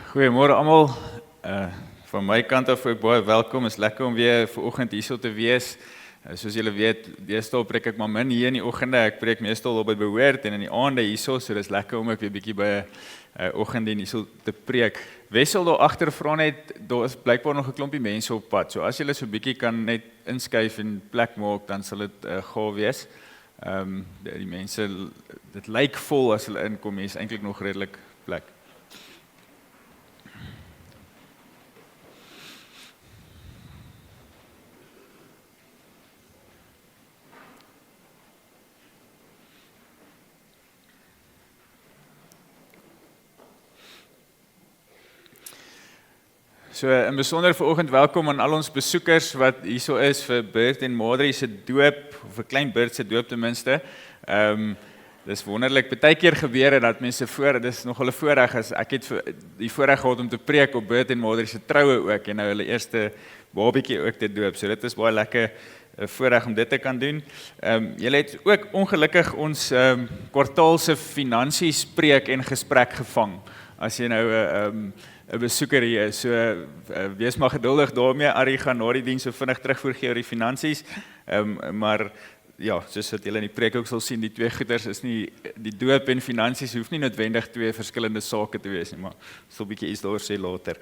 Goeiemôre almal. Van my kant af ook baie welkom. Is lekker om weer vanoggend hierso te wees. Soos julle weet, deesdae preek ek maar min hier in die oggende. Ek preek meestal op by Behoort en in die aande hierso, so dis lekker om ek weer bietjie by oggenddiens hierso te preek. Wessel daar agter vra net, daar is blykbaar nog 'n klompie mense op pad. So as julle so bietjie kan net inskuif en plek maak, dan sal dit gaaf wees. Die mense, dit lyk vol as hulle inkom, hier is eintlik nog redelik plek. So in besonder vanoggend welkom aan al ons besoekers wat hierso is vir Bert en Madrie se doop, of 'n klein Bert se doop ten minste. Dis wonderlik, baie keer gebeur dat mense dis nog hulle voorreg is. Ek het die voorreg gehad om te preek op Bert en Madrie se troue ook en nou hulle eerste babietjie ook te doop. So dit is baie lekker voorreg om dit te kan doen. Julle het ook ongelukkig ons kwartaalse finansies preek en gesprek gevang. As jy nou 'n besoeker hier is, so wees maar geduldig daarmee. Arie gaan na die diens so vinnig terugvoer oor die finansies, maar ja, soos wat julle in die preek ook sal sien, die twee goeders is nie, die doop en finansies hoef nie noodwendig twee verskillende sake te wees nie, maar so 'n bietjie iets daar sê later.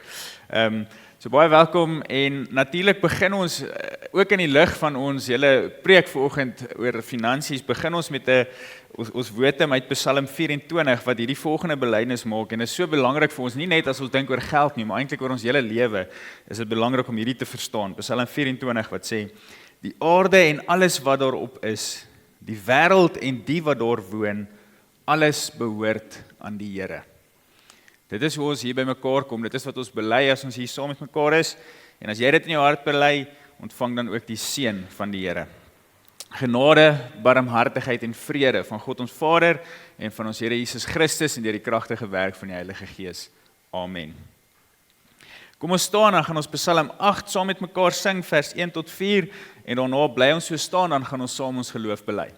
So baie welkom en natuurlik begin ons ook in die lig van ons hele preek vanoggend oor finansies, begin ons met ons wotum uit Psalm 24 wat hierdie volgende belydenis maak en is so belangrik vir ons, nie net as ons dink oor geld nie, maar eintlik oor ons hele lewe is dit belangrik om hierdie te verstaan. Psalm 24 wat sê: die aarde en alles wat daarop is, die wêreld en die wat daar woon, alles behoort aan die Here. Dit is hoe ons hier by mekaar kom, dit is wat ons bely as ons hier saam met mekaar is, en as jy dit in jou hart bely, ontvang dan ook die seën van die Here. Genade, barmhartigheid en vrede van God ons Vader en van ons Here Jesus Christus en deur die kragtige werk van die Heilige Gees. Amen. Kom ons staan, dan gaan ons Psalm 8 saam met mekaar sing, vers 1 tot 4, en daarna bly ons so staan, dan gaan ons saam ons geloof bely.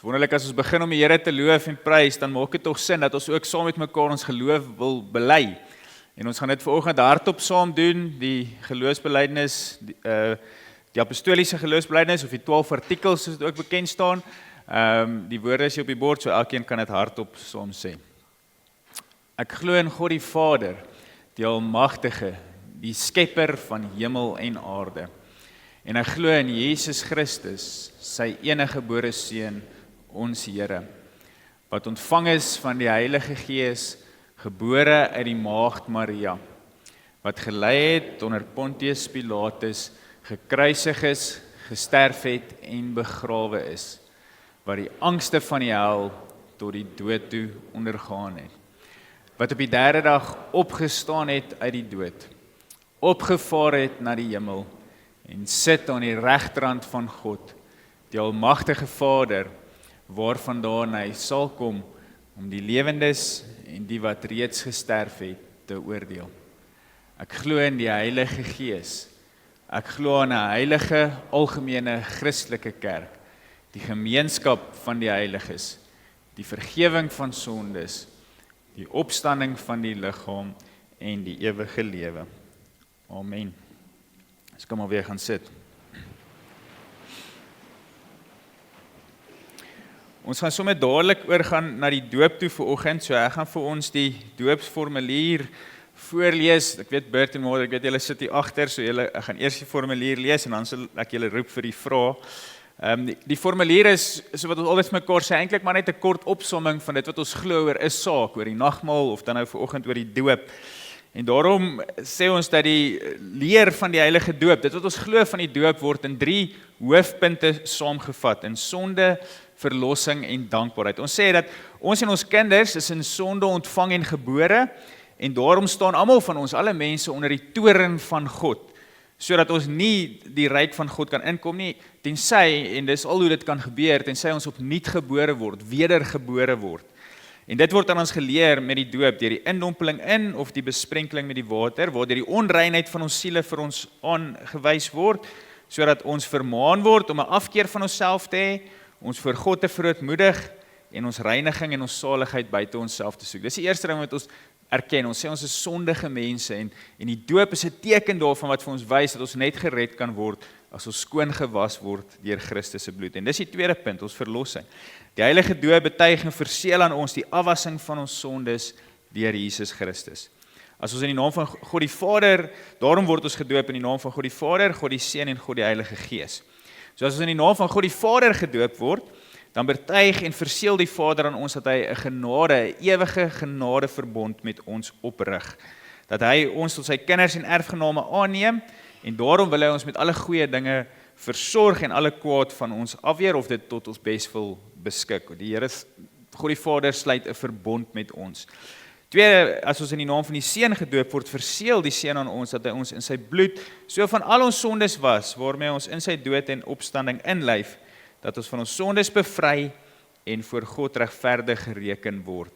is wonderlik as ons begin om die Here te loof en prys, dan maak dit tog sin dat ons ook saam met mekaar ons geloof wil bely. En ons gaan dit vanoggend hardop saam doen, die geloofsbelijdenis, die apostoliese geloofsbelijdenis, of die 12 artikels soos dit ook bekend staan. Die woorde is hier op die bord, so elkeen kan dit hardop saam sê. Ek glo in God die Vader, die Almagtige, die skepper van hemel en aarde. En ek glo in Jesus Christus, sy eniggebore Seun, ons Here, wat ontvang is van die Heilige Gees, gebore uit die maagd Maria, wat gelei het onder Pontius Pilatus, gekruisig is, gesterf het en begrawe is, wat die angste van die hel tot die dood toe ondergaan het, wat op die derde dag opgestaan het uit die dood, opgevaar het na die hemel, en sit aan die regterhand van God, die Almagtige Vader, waarvandaan hy sal kom, om die lewendes en die wat reeds gesterf het, te oordeel. Ek glo in die Heilige Gees, ek glo aan 'n heilige, algemene Christelike kerk, die gemeenskap van die heiliges, die vergewing van sondes, die opstanding van die liggaam en die ewige lewe. Amen. Ons kan maar weer gaan sit. Ons gaan sommer dadelik oorgaan na die doop toe vanoggend, so ek gaan vir ons die doopsformulier voorlees. Ek weet Bert en Maud, ek weet julle sit hier agter, so ek gaan eers die formulier lees en dan sal ek julle roep vir die vrae. Die formulier is, so wat ons altyd mekaar sê, eintlik maar net 'n kort opsomming van dit wat ons glo oor 'n saak, oor die nagmaal of dan nou vanoggend oor die doop. En daarom sê ons dat die leer van die heilige doop, dit wat ons glo van die doop, word in 3 hoofpunte saamgevat, in sonde, verlossing en dankbaarheid. Ons sê dat ons en ons kinders is in sonde ontvang en gebore, en daarom staan almal van ons, alle mense, onder die toren van God, sodat ons nie die ryk van God kan inkom nie, tensy, en dis al hoe dit kan gebeur, tensy ons opnuut gebore word, wedergebore word. En dit word aan ons geleer met die doop, deur die indompeling in of die besprenkeling met die water, waardeur die onreinheid van ons siele vir ons aangewys word, sodat ons vermaan word om 'n afkeer van onsself te hê, ons voor God te verootmoedig en ons reiniging en ons saligheid buite onsself te soek. Dis die eerste ding wat ons erken. Ons sê ons is sondige mense en die doop is 'n teken daarvan wat vir ons wys dat ons net gered kan word as ons skoon gewas word deur Christus se bloed. En dis die tweede punt, ons verlossing. Die heilige doop betuig en verseël aan ons die afwassing van ons sondes deur Jesus Christus. As ons in die naam van God die Vader, daarom word ons gedoop in die naam van God die Vader, God die Seun en God die Heilige Gees. So as ons in die naam van God die Vader gedoop word, dan betuig en verseël die Vader aan ons dat hy 'n genade, 'n ewige genadeverbond met ons oprig. Dat hy ons tot sy kinders en erfgename aanneem, en daarom wil hy ons met alle goeie dinge versorg en alle kwaad van ons afweer of dit tot ons beswil beskik. Die Here, God die Vader, sluit 'n verbond met ons. Tweede, as ons in die naam van die Seun gedoop word, verseël die Seun aan ons dat hy ons in sy bloed so van al ons sondes was, waarmee ons in sy dood en opstanding inlyf, dat ons van ons sondes bevry en voor God regverdig gereken word.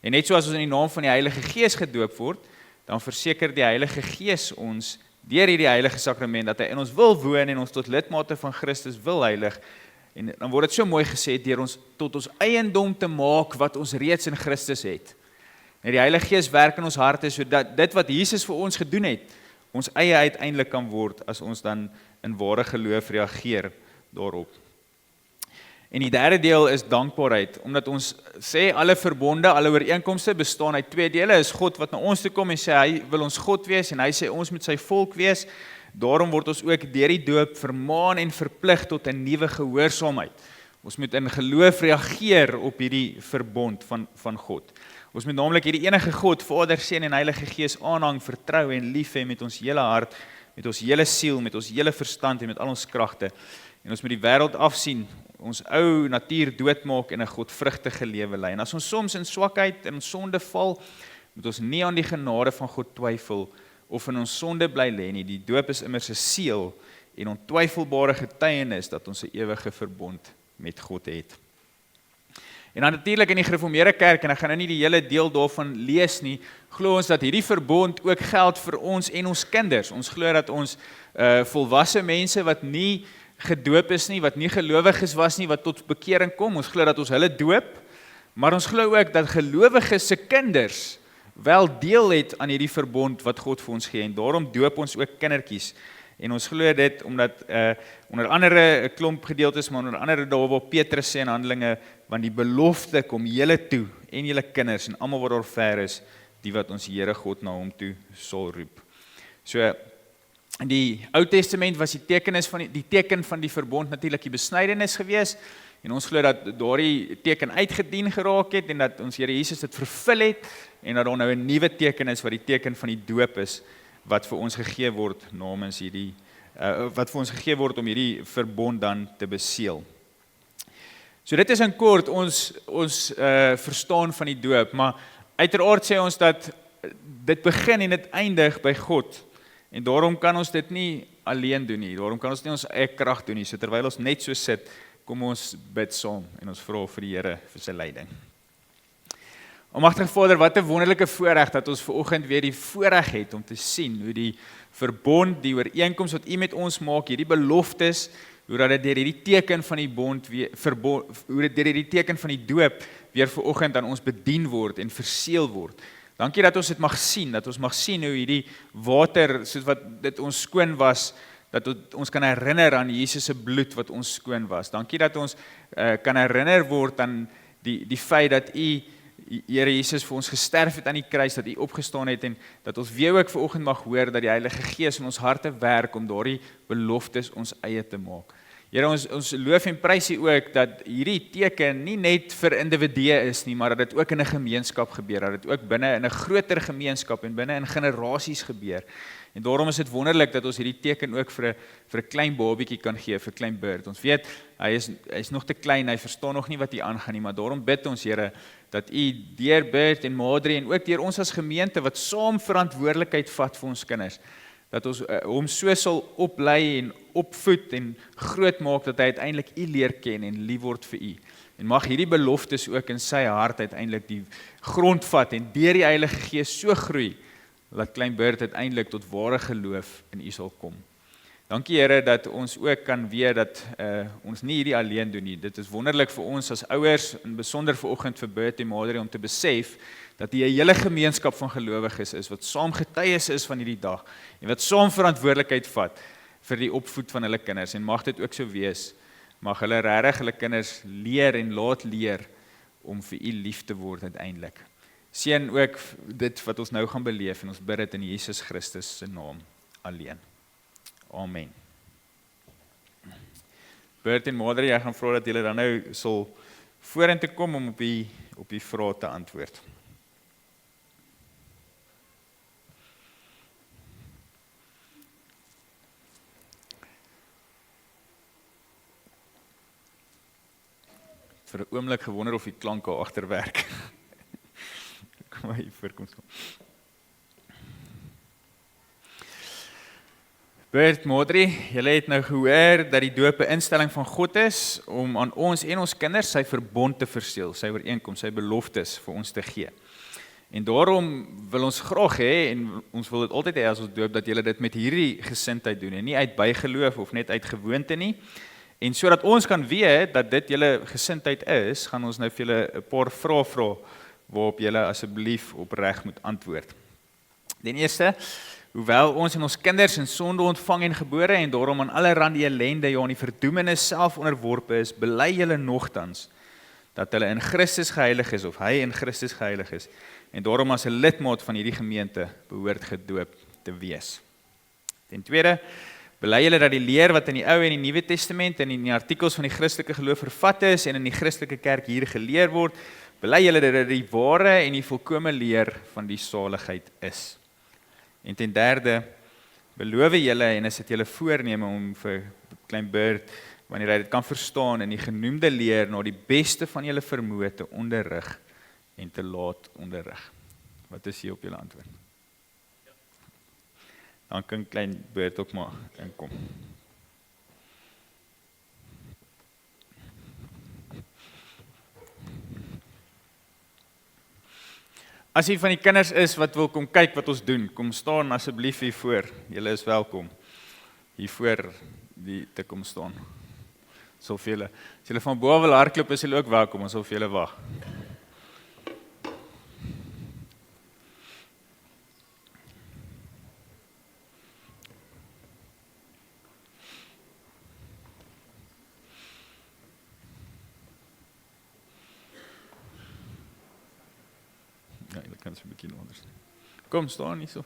En net soos ons in die naam van die Heilige Gees gedoop word, dan verseker die Heilige Gees ons deur hierdie heilige sakrament dat hy in ons wil woon en ons tot lidmate van Christus wil heilig. En dan word dit so mooi gesê, deur ons tot ons eiendom te maak wat ons reeds in Christus het. En die Heilige Gees werk in ons harte sodat dit wat Jesus vir ons gedoen het, ons eie uiteindelik kan word as ons dan in ware geloof reageer daarop. En die derde deel is dankbaarheid, omdat ons sê alle verbonde, alle ooreenkomste bestaan uit 2 dele, is God wat na ons toe kom en sê hy wil ons God wees en hy sê ons moet sy volk wees. Daarom word ons ook deur die doop vermaan en verplig tot 'n nuwe gehoorsaamheid. Ons moet in geloof reageer op hierdie verbond van God. Ons moet naamlik hierdie enige God, Vader, Seun en Heilige Gees aanhang, vertrou en lief hê met ons hele hart, met ons hele siel, met ons hele verstand en met al ons kragte. En ons moet die wêreld afsien, ons ou natuur doodmaak en 'n godvrugtige lewe lei. En as ons soms in swakheid en sonde val, moet ons nie aan die genade van God twyfel of in ons sonde bly lê nie. Die doop is immers 'n seël en ontwyfelbare getuienis dat ons 'n ewige verbond met God het. En dan natuurlik in die gereformeerde kerk, en ek gaan nou nie die hele deel daarvan lees nie, glo ons dat hierdie verbond ook geld vir ons en ons kinders. Ons glo dat ons volwasse mense wat nie gedoop is nie, wat nie gelowiges was nie, wat tot bekering kom. Ons glo dat ons hulle doop, maar ons glo ook dat gelowiges se kinders wel deel het aan hierdie verbond wat God vir ons gee, en daarom doop ons ook kindertjies. En ons glo dit omdat onder andere 'n klomp gedeeltes, maar onder andere daar waar Petrus sê in Handelinge, want die belofte kom julle toe en julle kinders en almal wat daar ver is, die wat ons Here God na hom toe sal roep. So in die Ou Testament was die teken van die verbond natuurlik die besnydenis gewees, en ons glo dat daardie teken uitgedien geraak het en dat ons Here Jesus dit vervul het en dat daar nou 'n nuwe teken is wat die teken van die doop is wat vir ons gegee word namens hierdie wat vir ons gegee word om hierdie verbond dan te beseël. So dit is in kort ons verstaan van die doop, maar uiteraard sê ons dat dit begin en dit eindig by God. En daarom kan ons dit nie alleen doen nie. Daarom kan ons nie ons eie krag doen nie. So terwyl ons net so sit, kom ons bid saam en ons vra vir die Here vir sy leiding. Almagtige Vader, wat 'n wonderlike voorreg dat ons vanoggend weer die voorreg het om te sien hoe die verbond, die ooreenkoms wat U met ons maak, hierdie beloftes, hoe dat dit deur hierdie teken van die bond hoe dit deur hierdie teken van die doop weer vanoggend aan ons bedien word en verseël word. Dankie dat ons dit mag sien, dat ons mag sien hoe hierdie water, soos wat dit ons skoon was, dat ons kan herinner aan Jesus se bloed wat ons skoon was. Dankie dat ons kan herinner word aan die feit dat U, Here Jesus, vir ons gesterf het aan die kruis, dat U opgestaan het en dat ons weer ook vanoggend mag hoor dat die Heilige Gees in ons harte werk om daardie beloftes ons eie te maak. Here, ons loof en prys U ook dat hierdie teken nie net vir individue is nie, maar dat dit ook in 'n gemeenskap gebeur, dat dit ook binne in 'n groter gemeenskap en binne in generasies gebeur. En daarom is dit wonderlik dat ons hierdie teken ook vir 'n klein babietjie kan gee, vir 'n klein Bert. Ons weet, hy is nog te klein, hy verstaan nog nie wat hier aangaan nie, maar daarom bid ons, Here, dat U deur Bert en Madri en ook deur ons as gemeente wat saam verantwoordelikheid vat vir ons kinders, dat ons hom so sal oplei en opvoed en groot maak dat hy uiteindelik U leer ken en lief word vir U. En mag hierdie beloftes ook in sy hart uiteindelik die grond vat en deur die Heilige Gees so groei dat klein Bert uiteindelik tot ware geloof in U sal kom. Dankie Here dat ons ook kan weet dat ons nie hierdie alleen doen nie. Dit is wonderlik vir ons as ouers en besonder vanoggend vir Bert en Madri om te besef dat hier 'n hele gemeenskap van gelowiges is wat saam getuies is van hierdie dag en wat saam verantwoordelikheid vat vir die opvoed van hulle kinders. En mag dit ook so wees. Mag hulle regtig hulle kinders leer en laat leer om vir U lief te word uiteindelik. Seën ook dit wat ons nou gaan beleef en ons bid dit in Jesus Christus se naam alleen. Amen. Bert en Madri, ek gaan vra dat julle dan nou sal vorentoe kom om op die vrae te antwoord. Vir 'n oomblik gewonder of die klanke agterwerk. Kom maar hier voorkom. Bert, Madri, julle het nou gehoor dat die doop 'n instelling van God is om aan ons en ons kinders sy verbond te verseël, sy ooreenkoms, sy beloftes vir ons te gee. En daarom wil ons graag hê en ons wil dit altyd hê as ons doop dat julle dit met hierdie gesindheid doen en nie uit bygeloof of net uit gewoonte nie. En sodat ons kan weet dat dit julle gesindheid is, gaan ons nou vir julle 'n paar vrae vra waarop julle asseblief opreg moet antwoord. Den eerste, hoewel ons en ons kinders in sonde ontvang en gebore en daarom aan allerlei ellende, ja aan die verdoemenis self onderworpe is, bely julle nogtans dat hulle in Christus geheilig is of hy in Christus geheilig is en daarom as 'n lidmaat van hierdie gemeente behoort gedoop te wees. Ten tweede, bely julle dat die leer wat in die Ou en die Nuwe Testament en in die artikels van die Christelike geloof vervat is en in die Christelike kerk hier geleer word, bely julle dat dit die ware en die volkomme leer van die saligheid is. En ten derde, beloof julle en is dit julle voorneme om vir klein Bert, wanneer hy dit kan verstaan, in die genoemde leer na die beste van julle vermoë te onderrig en te laat onderrig. Wat is hier op julle antwoord? Dan kan klein Bert ook maar inkom. As jy van die kinders is wat wil kom kyk wat ons doen, kom staan asseblief hier voor. Julle is welkom. Hier voor die te kom staan. So vir julle. As julle van bo wil hardloop, is julle ook welkom, ons sal vir julle wag. Ja, julle kan so 'n bietjie anders. Kom, staan hier so.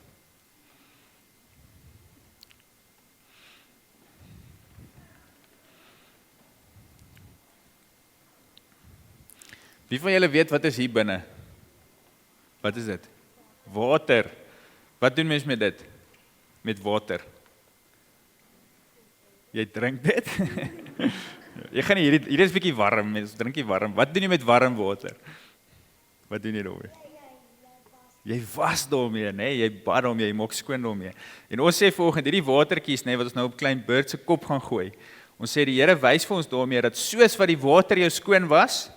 Wie van julle weet wat is hier binne? Wat is dit? Water. Wat doen mens met dit? Met water. Jy drink dit? Jy gaan nie, hier is 'n bietjie warm, mens drink nie warm. Wat doen jy met warm water? Wat doen jy daarmee? Jy was daarmee, nee, jy bad daarmee, jy maak skoon daarmee. En ons sê vanoggend hierdie watertjies, nee, wat ons nou op klein Bert se kop gaan gooi. Ons sê die Here wys vir ons daarmee dat soos wat die water jou skoon was,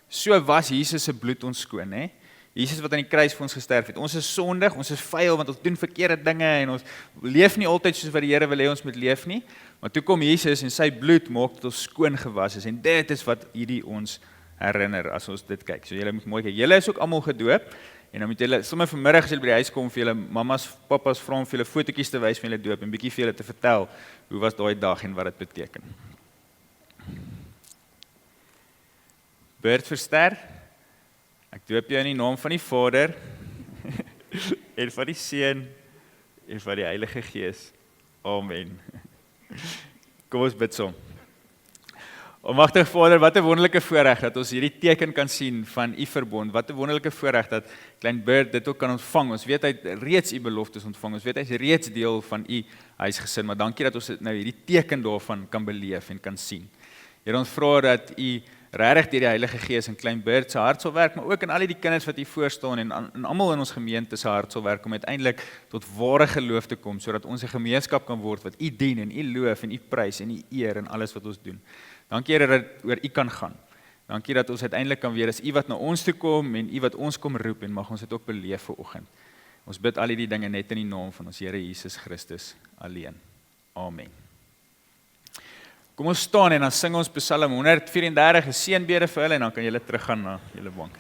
so was Jesus se bloed ons skoon, hè? Jesus wat aan die kruis vir ons gesterf het. Ons is sondig, ons is vuil want ons doen verkeerde dinge en ons leef nie altyd soos wat die Here wil hê ons moet leef nie. Maar toe kom Jesus en sy bloed maak dat ons skoon gewas is en dit is wat hierdie ons herinner as ons dit kyk. So julle moet mooi kyk. Julle is ook almal gedoop en dan moet julle sommer vanmiddag as julle by die huis kom vir julle mammas, pappas vra om vir julle fotootjies te wys van julle doop en bietjie vir julle te vertel hoe was daai dag en wat dit beteken. Bert Verster, ek doop jou in die naam van die Vader en van die Seun en van die Heilige Gees. Amen. Kom ons bid saam. Almagtige Vader, wat 'n wonderlike voorreg dat ons hierdie teken kan sien van u verbond. Wat 'n wonderlike voorreg dat klein Bert dit ook kan ontvang. Ons weet hy het reeds u beloftes ontvang. Ons weet hy is reeds deel van u huisgesin, maar dankie dat ons dit nou hierdie teken daarvan kan beleef en kan sien. Here, ons vra dat u regtig deur die Heilige Gees in klein Bert se hart sal werk, maar ook in al die kinders wat hier voor staan en almal in ons gemeente se hart sal werk om uiteindelik tot ware geloof te kom, sodat ons 'n gemeenskap kan word wat u dien en u loof en u prys en u eer in alles wat ons doen. Dankie Here dat oor u kan gaan. Dankie dat ons uiteindelik kan weet, as u wat na ons toe kom en u wat ons kom roep en mag ons dit ook beleef vanoggend. Ons bid al hierdie dinge net in die naam van ons Here Jesus Christus alleen. Amen. Kom ons staan en dan sing ons Psalm 134, 'n seënbede vir hulle en dan kan julle teruggaan na julle bank.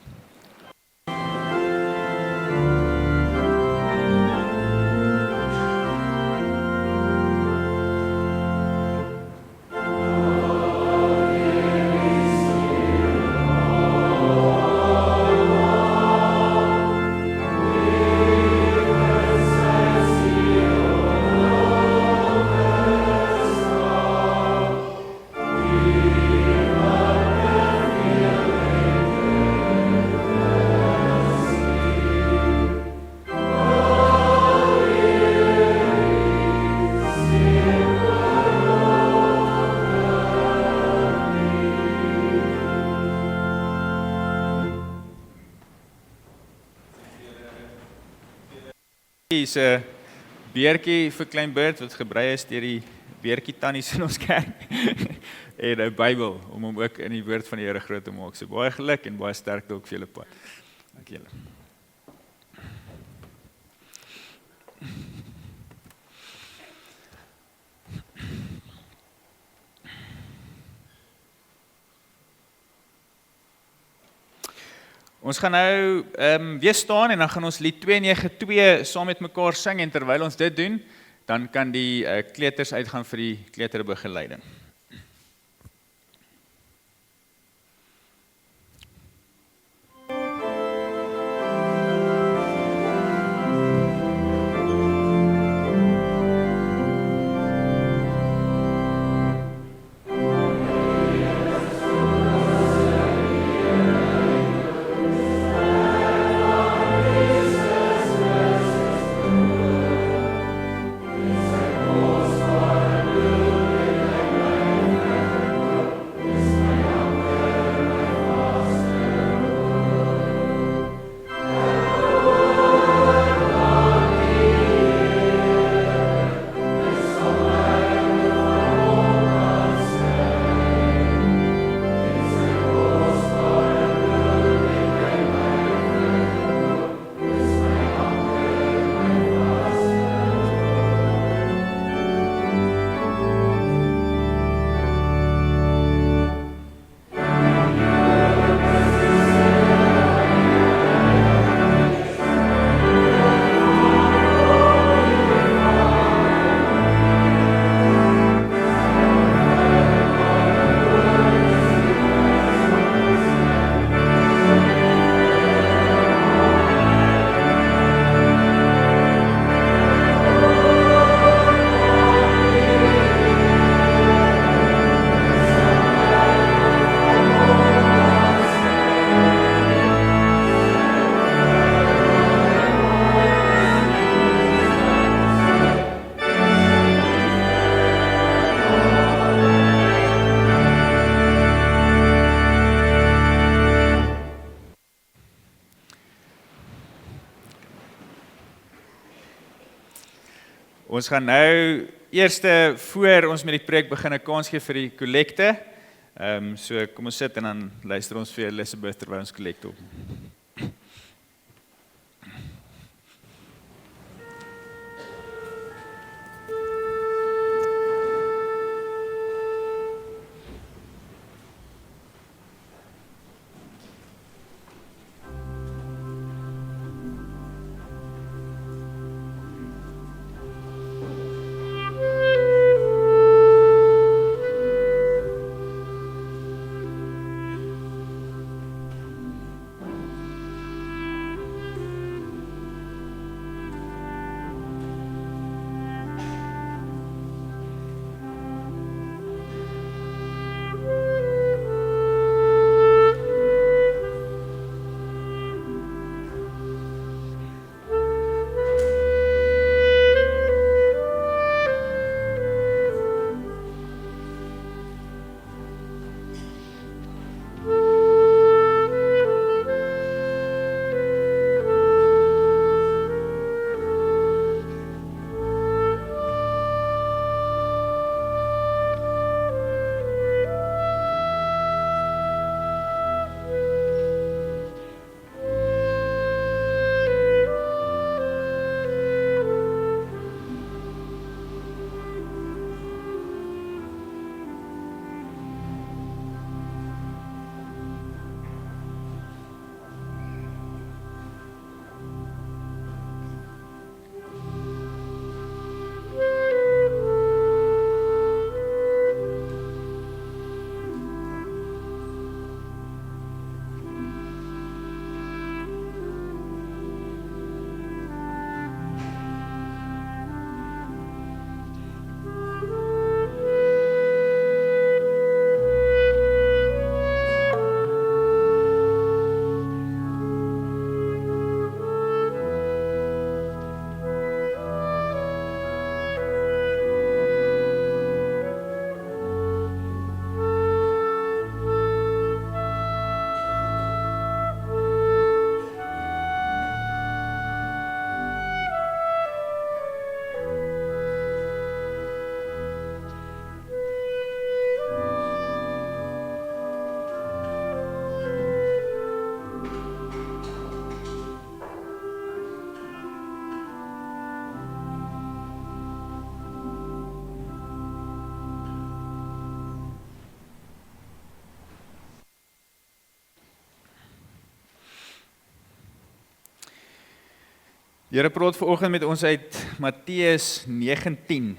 Hier is 'n beertjie vir klein Bert wat gebrei is deur die beertjie tannies in ons kerk en 'n Bybel om hom ook in die woord van die Here groot te maak. So baie geluk en baie sterkte ook vir julle pad. Dankie julle. Ons gaan nou weer staan en dan gaan ons lied 292 saam met mekaar sing en terwyl ons dit doen, dan kan die kleuters uitgaan vir die kleuterbegeleiding. Ons gaan nou eerste voor ons met die preek begin 'n kans gee vir die kollekte. So kom ons sit en dan luister ons vir Elizabeth terwyl ons kollekte op. Here praat vanoggend met ons uit Matteus 19.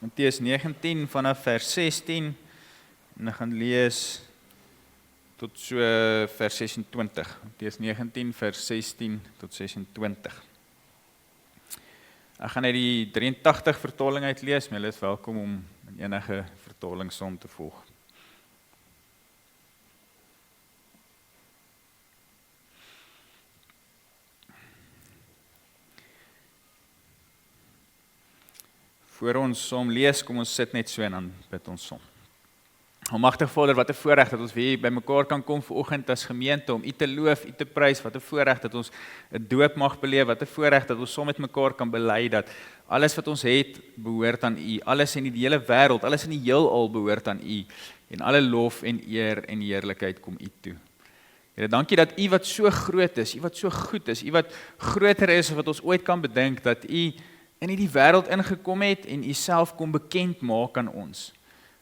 Matteus 19 vanaf vers 16 en ek gaan lees tot so vers 26. Matteus 19 vers 16 tot 26. Ek gaan uit die 83 vertaling uitlees, maar julle is welkom om in enige vertaling saam te volg. Voor ons saam lees, kom ons sit net so en dan bid ons saam. Almagtige Vader, wat 'n voorreg dat ons weer by mekaar kan kom vanoggend as gemeente om U te loof, U te prys, wat 'n voorreg dat ons 'n doop mag beleef, wat 'n voorreg dat ons saam met mekaar kan bely dat alles wat ons het behoort aan U, alles in die hele wêreld, alles in die heelal behoort aan U en alle lof en eer en heerlikheid kom U toe. Here, dankie dat U wat so groot is, U wat so goed is, U wat groter is as wat ons ooit kan bedink, dat U in die wêreld ingekom het en U self kom bekend maak aan ons.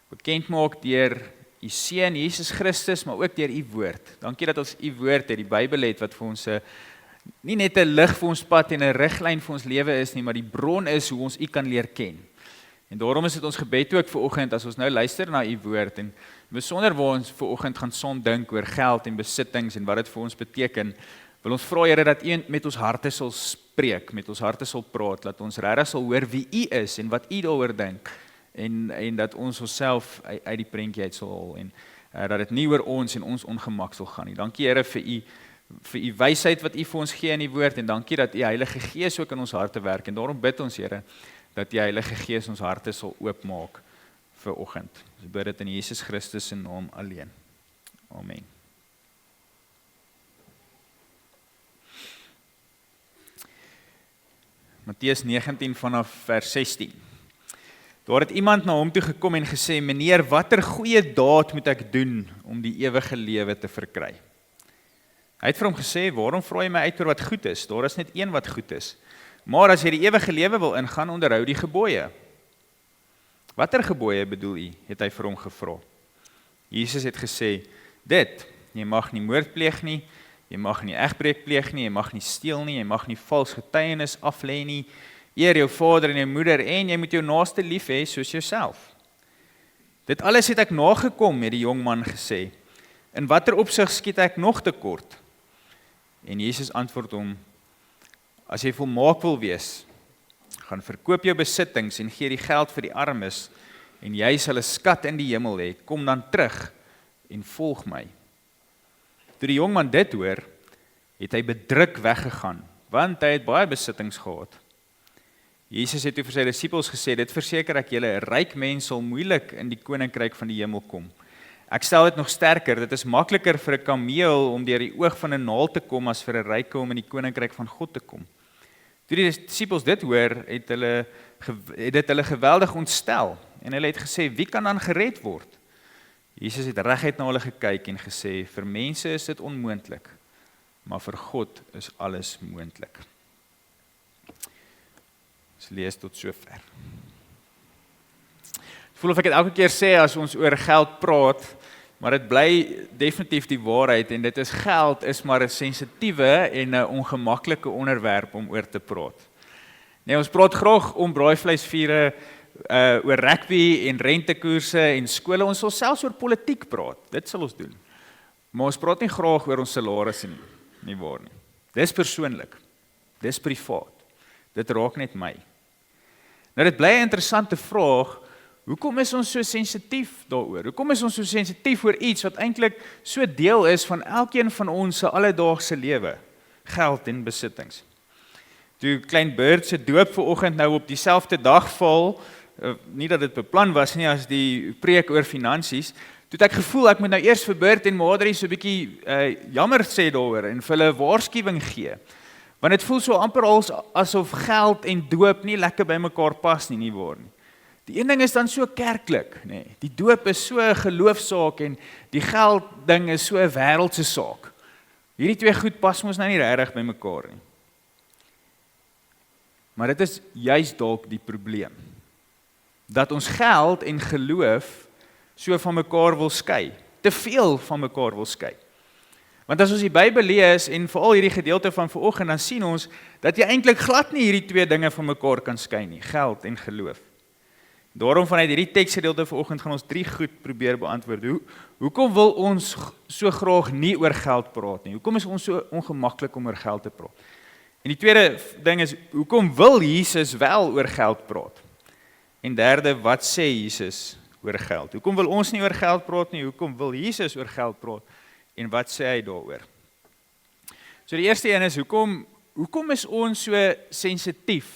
Bekend maak deur U Seun Jesus Christus, maar ook deur U woord. Dankie dat ons U woord het, die Bybel het wat vir ons nie net 'n lig vir ons pad en 'n riglyn vir ons lewe is nie, maar die bron is hoe ons U kan leer ken. En daarom is dit ons gebed ook vanoggend as ons nou luister na U woord en besonder waar ons vanoggend gaan saam dink oor geld en besittings en wat dit vir ons beteken. Wil ons vra Here dat U met ons harte sal spreek, met ons harte sal praat, dat ons regtig sal hoor wie U is en wat U daaroor dink en dat ons onsself uit die prentjie uit sal haal en dat dit nie oor ons en ons ongemak sal gaan nie. Dankie Here vir U wysheid wat U vir ons gee in die woord en dankie dat U Heilige Gees ook in ons harte werk en daarom bid ons Here dat die Heilige Gees ons harte sal oopmaak vir oggend. Ons bid dit in Jesus Christus se naam alleen. Amen. Matteus 19 vanaf vers 16. Daar het iemand na hom toe gekom en gesê, meneer, watter goeie daad moet ek doen om die ewige lewe te verkry? Hy het vir hom gesê, waarom vra jy my uit oor wat goed is? Daar is net een wat goed is. Maar as jy die ewige lewe wil ingaan, onderhou die gebooie. Watter gebooie bedoel u? Het hy vir hom gevra. Jesus het gesê, dit, jy mag nie moord pleeg nie, jy mag nie egbreek pleeg nie, jy mag nie steel nie, jy mag nie vals getuienis aflê nie, eer jou vader en jou moeder en jy moet jou naaste lief hê soos jouself. Dit alles het ek nagekom, het die jong man gesê. In watter opsig skiet ek nog tekort? En Jesus antwoord hom, as jy volmaak wil wees, gaan verkoop jou besittings en gee die geld vir die armes en jy sal 'n skat in die hemel hê, kom dan terug en volg my. Toe die jongman dit hoor, het hy bedruk weggegaan, want hy het baie besittings gehad. Jesus het toe vir sy disippels gesê, dit verseker ek julle, 'n ryk mens sal moeilik in die koninkryk van die hemel kom. Ek stel dit nog sterker, dit is makliker vir 'n kameel om deur die oog van 'n naald te kom as vir 'n ryke om in die koninkryk van God te kom. Toe die disippels dit hoor, het dit hulle geweldig ontstel en hulle het gesê, wie kan dan gered word? Jesus het reguit na hulle gekyk en gesê, vir mense is dit onmoontlik, maar vir God is alles moontlik. Ons lees tot sover. Ek voel of ek dit elke keer sê as ons oor geld praat, maar dit bly definitief die waarheid en dit is geld is maar 'n sensitiewe en 'n ongemaklike onderwerp om oor te praat. Nee, ons praat graag om braaivleisvure, oor rugby en rentekoerse en skole, ons sal selfs oor politiek praat, dit sal ons doen. Maar ons praat nie graag oor ons salarisse nie waar nie. Dis persoonlik, dis privaat, dit raak net my. Nou dit bly 'n interessante vraag, hoekom is ons so sensitief daaroor? Hoekom is ons so sensitief oor iets wat eintlik so deel is van elkeen van ons se alledaagse lewe, geld en besittings? Toe klein Bert se doop vanoggend nou op dieselfde dag val, nie dat dit beplan was nie as die preek oor finansies, toe het ek gevoel ek moet nou eers vir Bert en Madrie so 'n bietjie jammer sê daaroor en vir hulle 'n waarskuwing gee. Want dit voel so amper asof geld en doop nie lekker by mekaar pas nie waar nie. Die een ding is dan so kerklik, nê. Die doop is so 'n geloofsaak en die geld ding is so 'n wêreldse saak. Hierdie twee goed pas mos nou nie regtig by mekaar nie. Maar dit is juis dalk die probleem. Dat ons geld en geloof so van mekaar wil skei, te veel van mekaar wil skei. Want as ons die Bybel lees en veral hierdie gedeelte van vanoggend, dan sien ons dat jy eintlik glad nie hierdie twee dinge van mekaar kan skei nie, geld en geloof. Daarom vanuit hierdie teksgedeelte vanoggend gaan ons 3 goed probeer beantwoord. Hoekom wil ons so graag nie oor geld praat nie? Hoekom is ons so ongemaklik om oor geld te praat? En die tweede ding is, hoekom wil Jesus wel oor geld praat? En derde, wat sê Jesus oor geld? Hoekom wil ons nie oor geld praat nie? Hoekom wil Jesus oor geld praat? En wat sê hy daaroor? So die eerste een is, hoekom is ons so sensitief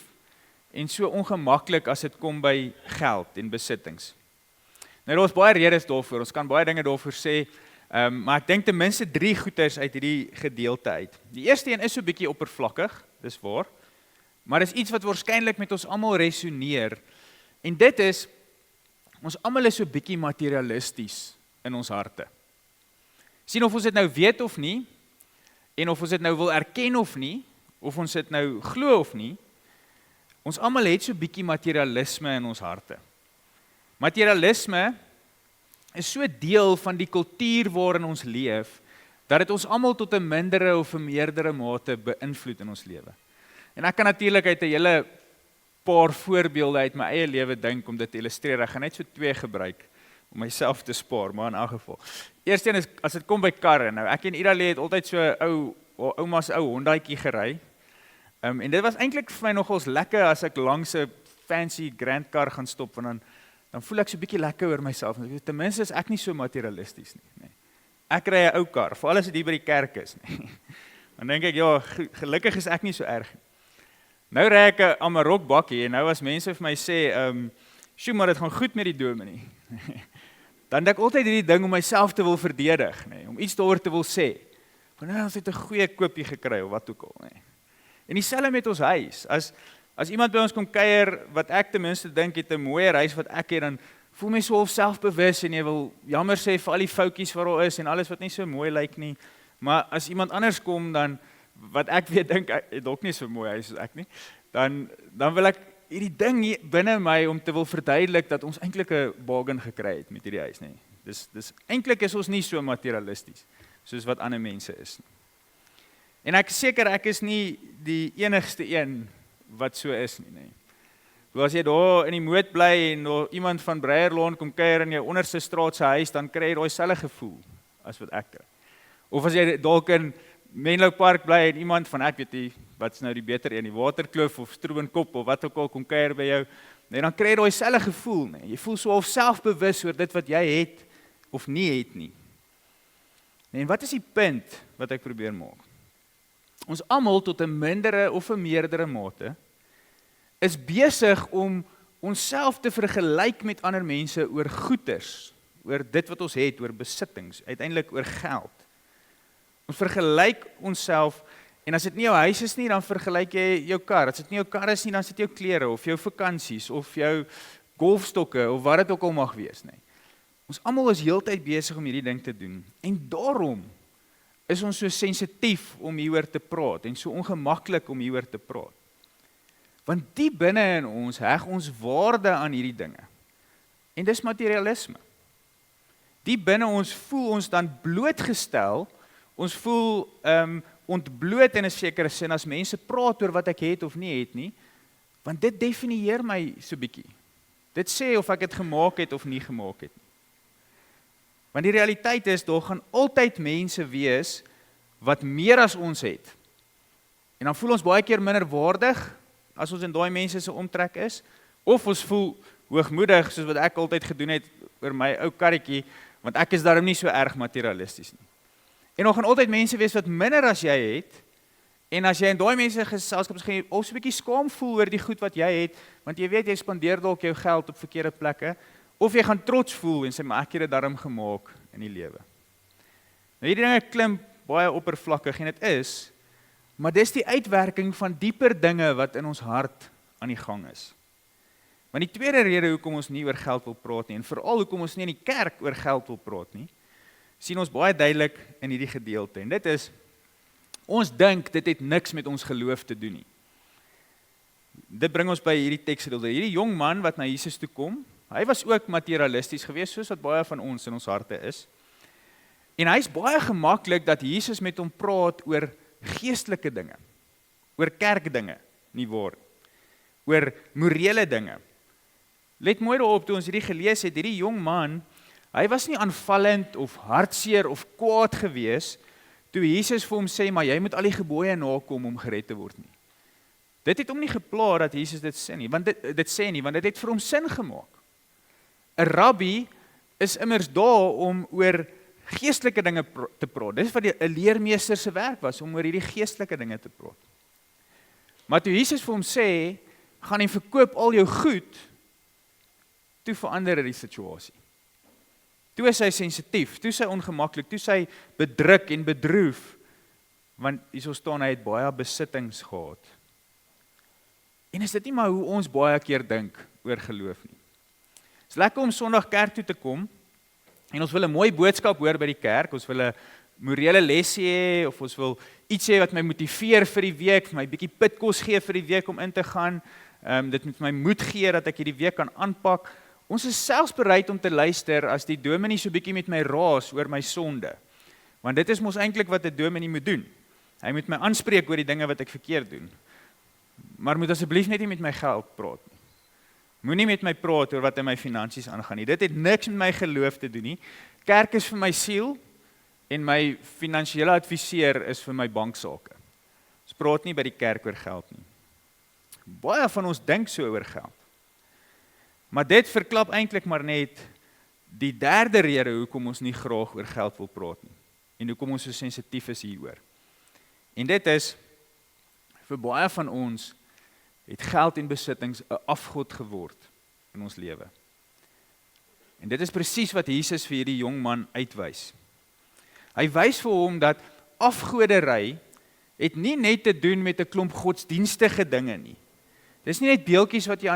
en so ongemaklik as dit kom by geld en besittings? Nou daar is baie redes daarvoor, ons kan baie dinge daarvoor sê, maar ek dink ten minste 3 goeters uit hierdie gedeelte uit. Die eerste een is so 'n bietjie oppervlakkig, dis waar, maar is iets wat waarskynlik met ons almal resoneer, en dit is, ons almal is so 'n bietjie materialisties in ons harte. Sien of ons dit nou weet of nie, en of ons dit nou wil erken of nie, of ons dit nou glo of nie, ons almal het so 'n bietjie materialisme in ons harte. Materialisme is so deel van die kultuur waarin ons leef, dat dit ons almal tot 'n mindere of 'n meerdere mate beïnvloed in ons lewe. En ek kan natuurlik uit 'n hele paar voorbeelde uit my eie lewe dink om dit te illustreer. Ek gaan net so 2 gebruik om myself te spaar, maar in elk geval. Eerstens is as dit kom by karre. Nou ek en Idalie het altyd so ouma's Hondaatjie gery. En dit was eintlik vir my nogals lekker as ek langs 'n fancy grand car gaan stop en dan voel ek so 'n bietjie lekker oor myself. Ten minste is ek nie so materialisties nie. Ek ry 'n ou kar, veral as dit hier by die kerk is nie. Dan dink ek ja, gelukkig is ek nie so erg. Nou ry ek 'n Amarok bakkie en nou as mense vir my sê, "Sjoe, maar dit gaan goed met die dominee." Dan dink ek altyd hierdie ding om myself te wil verdedig, om iets daaroor te wil sê. Want nou ons het 'n goeie koopie gekry of wat ook al, En dieselfde met ons huis. As As iemand by ons kom kuier, wat ek ten minste dink het 'n mooier huis wat ek het, dan voel my so selfbewus en jy wil jammer sê vir al die foutjies wat daar is en alles wat nie so mooi lyk nie. Maar as iemand anders kom dan wat ek weer dink het dalk nie so mooi huis soos ek nie, dan wil ek hierdie ding hier binne my om te wil verduidelik dat ons eintlik 'n bargain gekry het met hierdie huis nie. Dis eintlik is ons nie so materialisties soos wat ander mense is nie. En ek seker ek is nie die enigste een wat so is nie. As jy daar in die moed bly en daar iemand van Breyerlawn kom kuier in jou onderste straat se huis, dan kry jy daai selfe gevoel as wat ek kry. Of as jy dalk in Menlo Park bly en iemand van ek weet nie wat's nou die beter een, die Waterkloof of Stroebenkop of wat ook al kom kuier by jou, nee, dan kry jy daai selfe gevoel, nee. Jy voel so selfbewus oor dit wat jy het of nie het nie. Nee, en wat is die punt wat ek probeer maak? Ons almal tot 'n mindere of 'n meerdere mate is besig om onsself te vergelyk met ander mense oor goeders, oor dit wat ons het, oor besittings, uiteindelik oor geld. Ons vergelyk onsself, en as dit nie jou huis is nie, dan vergelyk jy jou kar. As dit nie jou kar is nie, dan is dit jou klere, of jou vakansies, of jou golfstokke, of wat dit ook al mag wees, nie. Ons almal is heeltyd besig om hierdie ding te doen, en daarom is ons so sensitief om hieroor te praat, en so ongemaklik om hieroor te praat. Want die binne in ons heg ons waarde aan hierdie dinge, en dis materialisme. Die binne ons voel ons dan blootgestel, ons voel ontbloot in 'n sekere sin as mense praat oor wat ek het of nie het nie, want dit definieer my so bietjie. Dit sê of ek dit gemaak het of nie gemaak het nie. Want die realiteit is, daar gaan altyd mense wees wat meer as ons het. En dan voel ons baie keer minder waardig as ons in daai mense se omtrek is, of ons voel hoogmoedig soos wat ek altyd gedoen het oor my ou karretjie, want ek is daarom nie so erg materialisties nie. En nog gaan altyd mense wees wat minder as jy het, en as jy in daai mense geselskap is, gaan jy ook so 'n bietjie skaam voel oor die goed wat jy het, want jy weet jy spandeer dalk jou geld op verkeerde plekke, of jy gaan trots voel en sê, maar ek het dit daarom gemaak in die lewe. Nou hierdie dinge klim baie oppervlakkig en dit is, maar dis die uitwerking van dieper dinge wat in ons hart aan die gang is. Want die tweede rede hoekom ons nie oor geld wil praat nie, en veral hoekom ons nie in die kerk oor geld wil praat nie, sien ons baie duidelik in hierdie gedeelte, en dit is, ons dink dit het niks met ons geloof te doen nie. Dit bring ons by hierdie teksgedeelte. Hierdie jong man wat na Jesus toe kom, hy was ook materialisties geweest, soos wat baie van ons in ons harte is. En hy is baie gemaklik dat Jesus met hom praat oor geestelike dinge, oor kerkdinge, nie waar, oor morele dinge. Let mooi daarop, toe ons hierdie gelees het, hierdie jong man, hy was nie aanvallend of hartseer of kwaad gewees, toe Jesus vir hom sê, maar jy moet al die gebooie nakom om gered te word nie. Dit het hom nie gepla dat Jesus dit sê nie, want dit het vir hom sin gemaak. 'n Rabbi is immers daar om oor geestelike dinge te praat. Dis wat 'n leermeester se werk was, om oor hierdie geestelike dinge te praat. Maar toe Jesus vir hom sê, gaan en verkoop al jou goed, toe verander die situasie. Toe is hy sensitief, toe is hy ongemaklik, toe is hy bedruk en bedroef, want hierso staan hy het baie besittings gehad. En is dit nie maar hoe ons baie keer dink oor geloof nie? Dit is lekker om Sondag kerk toe te kom, en ons wil 'n mooi boodskap hoor by die kerk, ons wil 'n morele lesie hê, of ons wil iets hê wat my motiveer vir die week, vir my bietjie pitkos gee vir die week om in te gaan, dit moet my moed gee dat ek hierdie week kan aanpak. Ons is selfs bereid om te luister as die dominee so bietjie met my raas oor my sonde, want dit is mos eintlik wat 'n dominee moet doen. Hy moet my aanspreek oor die dinge wat ek verkeerd doen, maar moet asseblief net nie met my geld praat nie. Moenie met my praat oor wat in my finansies aangaan nie. Dit het niks met my geloof te doen nie. Kerk is vir my siel en my finansiële adviseur is vir my banksake. Ons praat nie by die kerk oor geld nie. Baie van ons dink so oor geld. Maar dit verklap eintlik maar net die derde rede hoekom ons nie graag oor geld wil praat nie. En hoekom ons so sensitief is hieroor. En dit is, vir baie van ons, het geld en besittings 'n afgod geword in ons lewe. En dit is presies wat Jesus vir hierdie jong man uitwys. Hy wys vir hom dat afgodery het nie net te doen met 'n klomp godsdienstige dinge nie. Dis nie net beeltjies wat jy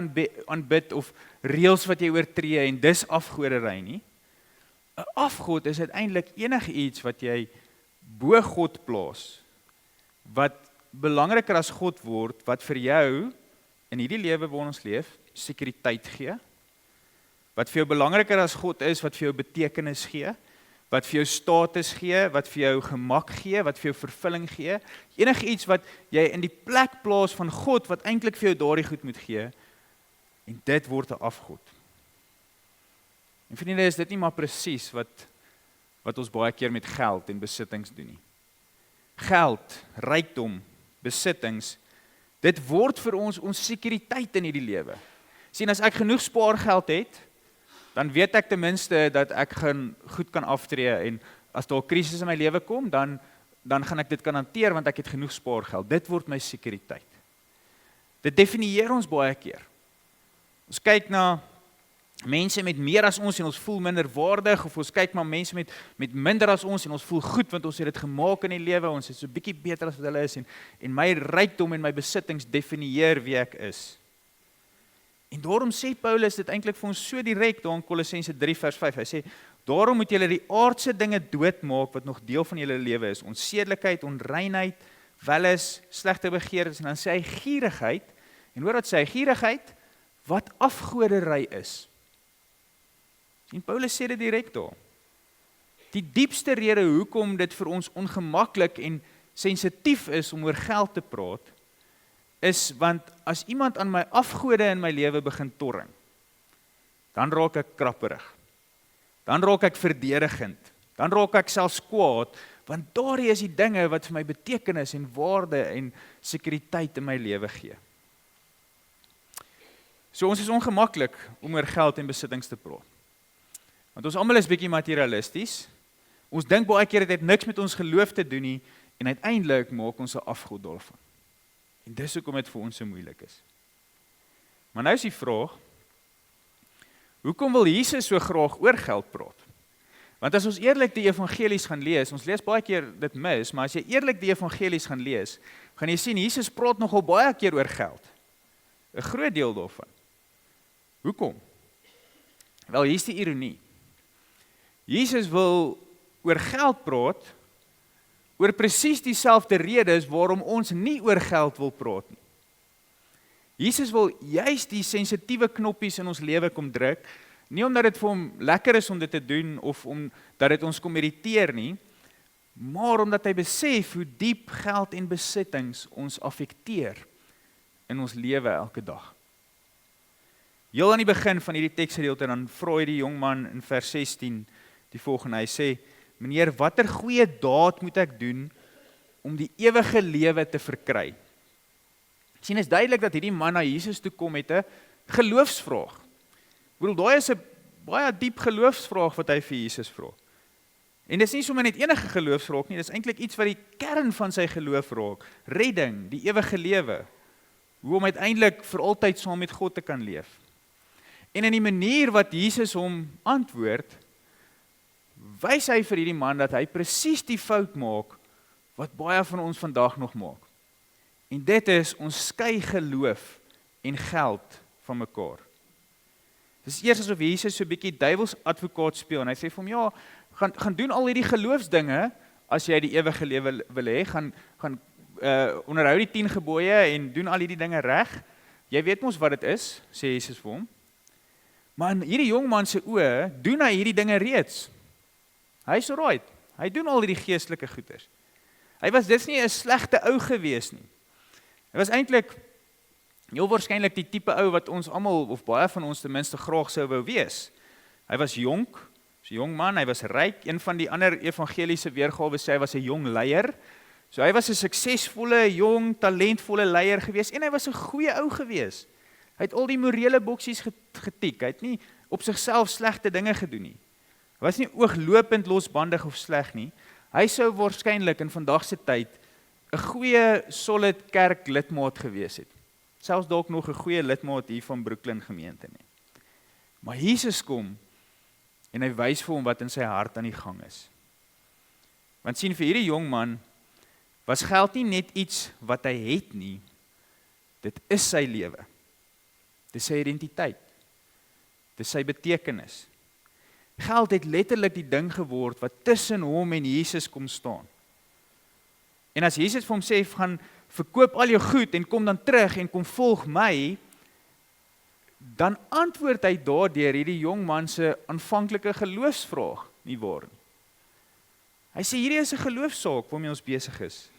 aanbid of reëls wat jy oortree en dis afgoderry nie. 'n Afgod is uiteindelik enigiets wat jy bo God plaas, wat belangriker as God word, wat vir jou in hierdie lewe waar ons leef, sekuriteit gee, wat vir jou belangriker as God is, wat vir jou betekenis gee, wat vir jou status gee, wat vir jou gemak gee, wat vir jou vervulling gee, enigiets wat jy in die plek plaas van God, wat eintlik vir jou daardie goed moet gee, en dit word 'n afgod. En vriende, is dit nie maar presies wat ons baie keer met geld en besittings doen nie. Geld, rykdom, besittings, dit word vir ons sekuriteit in hierdie lewe. Sien, as ek genoeg spaargeld het, dan weet ek ten minste dat ek goed kan aftree en as daar 'n krisis in my lewe kom, dan gaan ek dit kan hanteer want ek het genoeg spaargeld. Dit word my sekuriteit. Dit definieer ons baie keer. Ons kyk na mense met meer as ons en ons voel minder waardig, of ons kyk maar mense met minder as ons en ons voel goed want ons het dit gemaak in die lewe, ons is so bietjie beter as wat hulle is en my rykdom en my besittings definieer wie ek is. En daarom sê Paulus dit eintlik vir ons so direk daar in Kolossense 3 vers 5. Hy sê, daarom moet julle die aardse dinge doodmaak wat nog deel van julle lewe is. Onsedelikheid, onreinheid, welis, slegte begeertes, en dan sê hy gierigheid, en hoor wat sê hy, gierigheid, wat afgoderry is. En Paulus sê dit direk daar. Die diepste rede hoekom dit vir ons ongemaklik en sensitief is om oor geld te praat, is want as iemand aan my afgode in my lewe begin torring, dan raak ek krapperig, dan raak ek verdedigend, dan raak ek selfs kwaad, want daardie is die dinge wat vir my betekenis en waarde en sekuriteit in my lewe gee. So ons is ongemaklik om oor geld en besittings te praat. Want ons almal is bietjie materialisties, ons dink baie keer dit het niks met ons geloof te doen nie, en uiteindelik maak ons 'n afgod daarvan. En dis hoekom dit vir ons so moeilik is. Maar nou is die vraag, hoekom wil Jesus so graag oor geld praat? Want as ons eerlik die evangelies gaan lees, ons lees baie keer dit mis, maar as jy eerlik die evangelies gaan lees, gaan jy sien, Jesus praat nogal baie keer oor geld. 'n Groot deel daarvan. Hoekom? Wel, hier is die ironie. Jesus wil oor geld praat, oor presies dieselfde redes waarom ons nie oor geld wil praat nie. Jesus wil juist die sensitiewe knoppies in ons lewe kom druk, nie omdat dit vir hom lekker is om dit te doen, of omdat dit ons kom irriteer nie, maar omdat hy besef hoe diep geld en besittings ons affekteer in ons lewe elke dag. Heel aan die begin van hierdie teksgedeelte, dan vra hy die jongman in vers 16 die volgende, hy sê, meneer, watter goeie daad moet ek doen om die ewige lewe te verkry? Sien, is duidelik dat hierdie man na Jesus toe kom met 'n geloofsvraag. Ek bedoel, daai is 'n baie diep geloofsvraag wat hy vir Jesus vra. En dis nie sommer net enige geloofsvraag nie, dis eintlik iets wat die kern van sy geloof raak. Redding, die ewige lewe. Hoe om uiteindelik vir altyd saam met God te kan leef. En in die manier wat Jesus hom antwoord, wys hy vir hierdie man dat hy presies die fout maak wat baie van ons vandag nog maak. En dit is, ons skei geloof en geld van mekaar. Dis eers asof Jesus so 'n bietjie duiwels advokaat speel en hy sê vir hom, ja, gaan doen al hierdie geloofsdinge as jy die ewige lewe wil hê, gaan onderhou die 10 gebooie en doen al hierdie dinge reg. Jy weet mos wat dit is, sê Jesus vir hom. Maar in hierdie jongman se oë doen hy hierdie dinge reeds. Hy is alright. Hy doen al hierdie geestelike goeders. Dis nie 'n slegte ou gewees nie. Hy was eintlik heel waarskynlik die tipe ou wat ons almal, of baie van ons ten minste graag sou wou wees. Hy was jonk, 'n jong man, hy was ryk. Een van die ander evangeliese weergawe sê hy was 'n jong leier. So hy was 'n suksesvolle, jong, talentvolle leier gewees en hy was 'n goeie ou gewees. Hy het al die morele boksies getik. Hy het nie op sigself slegte dinge gedoen nie. Hy was nie ooglopend losbandig of sleg nie. Hy sou waarskynlik in vandag se tyd 'n goeie, solid kerk lidmaat gewees het. Selfs dalk nog 'n goeie lidmaat hier van Brooklyn gemeente nie. Maar Jesus kom en hy wys vir hom wat in sy hart aan die gang is. Want sien, vir hierdie jong man was geld nie net iets wat hy het nie, dit is sy lewe. Dis sy identiteit. Dis sy betekenis. Geld het letterlik die ding geword wat tussen hom en Jesus kom staan. En as Jesus vir hom sê, gaan verkoop al jou goed en kom dan terug en kom volg my, dan antwoord hy daardeur hierdie jong man se aanvanklike geloofsvraag nie waar nie. Hy sê hierdie is 'n geloofsaak waarmee ons besig is.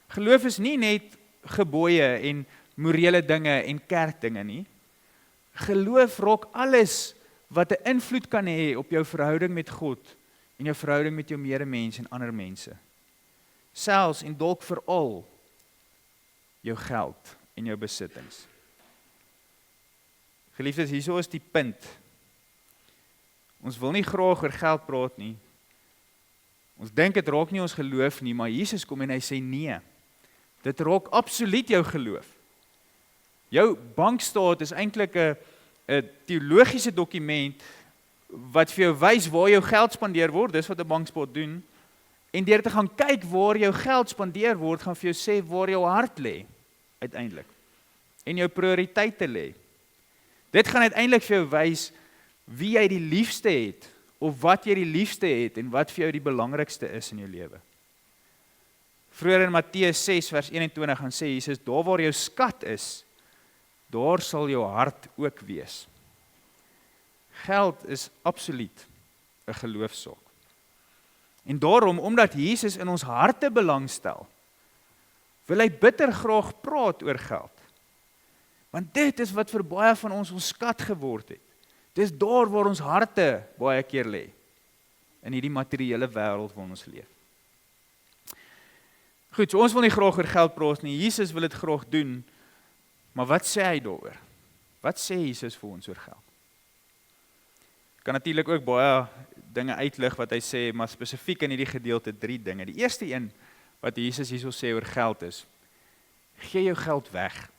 Geloof is nie net gebooie en morele dinge en kerkdinge nie. Geloof raak alles wat 'n invloed kan hê op jou verhouding met God en jou verhouding met jou medemens en ander mense. Selfs en dalk veral jou geld en jou besittings. Geliefdes, hierso is die punt. Ons wil nie graag oor geld praat nie. Ons dink dit raak nie ons geloof nie, maar Jesus kom en hy sê nee. Dit raak absoluut jou geloof. Jou bankstaat is eintlik 'n teologiese dokument wat vir jou wys waar jou geld spandeer word, dis wat 'n bankstaat doen. En deur te gaan kyk waar jou geld spandeer word, gaan vir jou sê waar jou hart lê uiteindelik. En jou prioriteite lê. Dit gaan uiteindelik vir jou wys wie jy die liefste het of wat jy die liefste het en wat vir jou die belangrikste is in jou lewe. Vroeger in Matteus 6 vers 21 gaan sê Jesus, daar waar jou skat is, daar sal jou hart ook wees. Geld is absoluut 'n geloofsaak. En daarom, omdat Jesus in ons harte belangstel, wil hy bitter graag praat oor geld. Want dit is wat vir baie van ons skat geword het. Dis daar waar ons harte baie keer lê, in hierdie materiële wêreld waarin ons leef. Goed, so ons wil nie graag oor geld praat nie, Jesus wil dit graag doen, maar wat sê hy daaroor? Wat sê Jesus vir ons oor geld? Ek kan natuurlik ook baie dinge uitlig wat hy sê, maar spesifiek in hierdie gedeelte 3 dinge. Die eerste een wat Jesus hierso sê oor geld is, gee jou geld weg.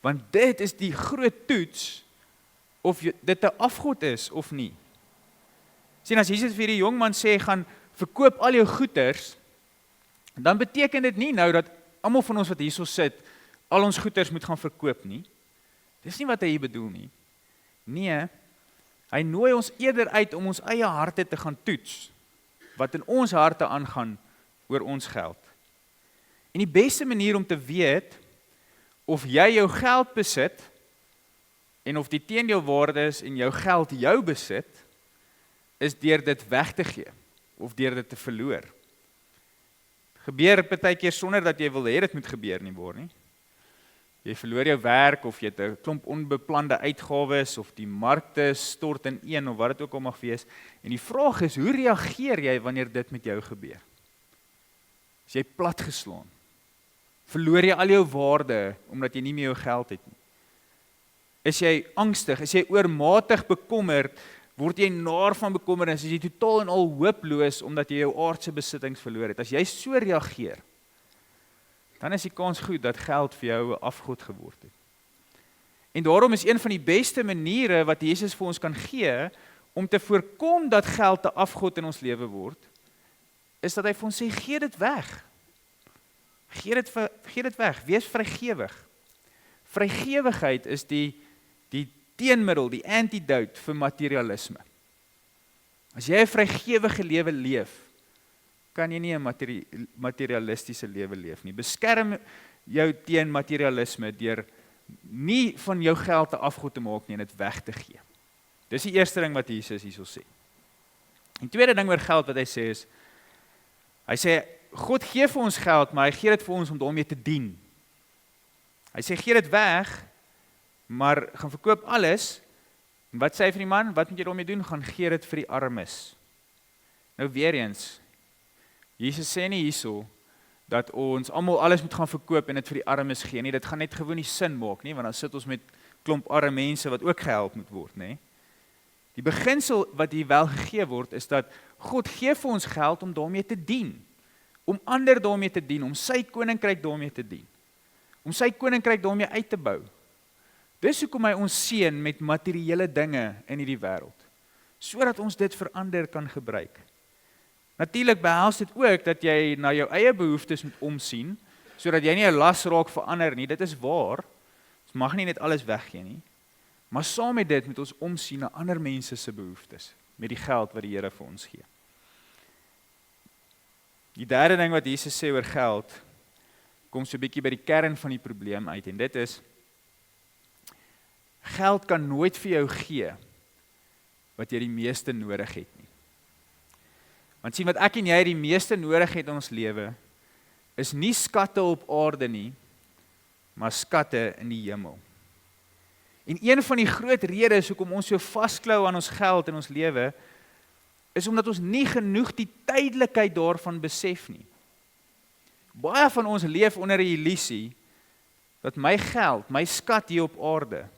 Want dit is die groot toets of dit 'n afgod is of nie. Sien, as Jesus vir die jong man sê, gaan verkoop al jou goeders, dan beteken dit nie nou dat almal van ons wat hierso sit, al ons goeders moet gaan verkoop nie. Dis nie wat hy hier bedoel nie. Nee, hy nooi ons eerder uit om ons eie harte te gaan toets, wat in ons harte aangaan oor ons geld. En die beste manier om te weet of jy jou geld besit en of die teenoorwaarde is en jou geld jou besit, is deur dit weg te gee of deur dit te verloor. Gebeur partykeer sonder dat jy wil hê dit moet gebeur nie waar nie. Jy verloor jou werk of jy het 'n klomp onbeplande uitgawes of die markte stort ineen of wat dit ook al mag wees. En die vraag is, hoe reageer jy wanneer dit met jou gebeur? Is jy platgeslaan? Verloor jy al jou waarde omdat jy nie meer jou geld het nie? Is jy angstig? Is jy oormatig bekommerd? Word jy naar van bekommernis? Is jy totaal en al hooploos omdat jy jou aardse besittings verloor het? As jy so reageer, dan is die kans goed dat geld vir jou 'n afgod geword het. En daarom is een van die beste maniere wat Jesus vir ons kan gee, om te voorkom dat geld 'n afgod in ons lewe word, is dat hy vir ons sê, gee dit weg. Gee dit weg, wees vrygewig. Vrygewigheid is die teenmiddel, die antidote vir materialisme. As jy 'n vrygewige lewe leef, kan jy nie 'n materialistiese lewe leef nie. Beskerm jou teen materialisme deur nie van jou geld 'n afgod te maak nie en dit weg te gee. Dis die eerste ding wat Jesus hierso sê. En tweede ding oor geld wat hy sê is, hy sê, God gee vir ons geld, maar hy gee dit vir ons om daarmee te dien. Hy sê, gee dit weg, maar gaan verkoop alles, en wat sê hy vir die man, wat moet jy daarmee doen? Gaan gee dit vir die armes. Nou weer eens, Jesus sê nie hierso, dat ons almal alles moet gaan verkoop en dit vir die armes gee nie, dit gaan net gewoon nie sin maak nie, want dan sit ons met klomp arme mense wat ook gehelp moet word, nê? Die beginsel wat hier wel gegee word, is dat God gee vir ons geld om daarmee te dien, om ander daarmee te dien, om sy koninkryk daarmee te dien, om sy koninkryk daarmee uit te bou. Dis hoekom hy ons seën met materiële dinge in hierdie wêreld, sodat ons dit vir ander kan gebruik. Natuurlik behels dit ook dat jy na jou eie behoeftes moet omsien, sodat jy nie 'n las raak vir ander nie, dit is waar. Ons mag nie net alles weggee nie, maar saam met dit moet ons omsien na ander mense se behoeftes, met die geld wat die Here vir ons gee. Die derde ding wat Jesus sê oor geld, kom so 'n bietjie by die kern van die probleem uit, en dit is, geld kan nooit vir jou gee, wat jy die meeste nodig het nie. Want sien, wat ek en jy die meeste nodig het in ons lewe, is nie skatte op aarde nie, maar skatte in die hemel. En een van die groot redes hoekom ons so vasklou aan ons geld in ons lewe, is omdat ons nie genoeg die tydelikheid daarvan besef nie. Baie van ons leef onder die illusie, dat my geld, my skat hier op aarde,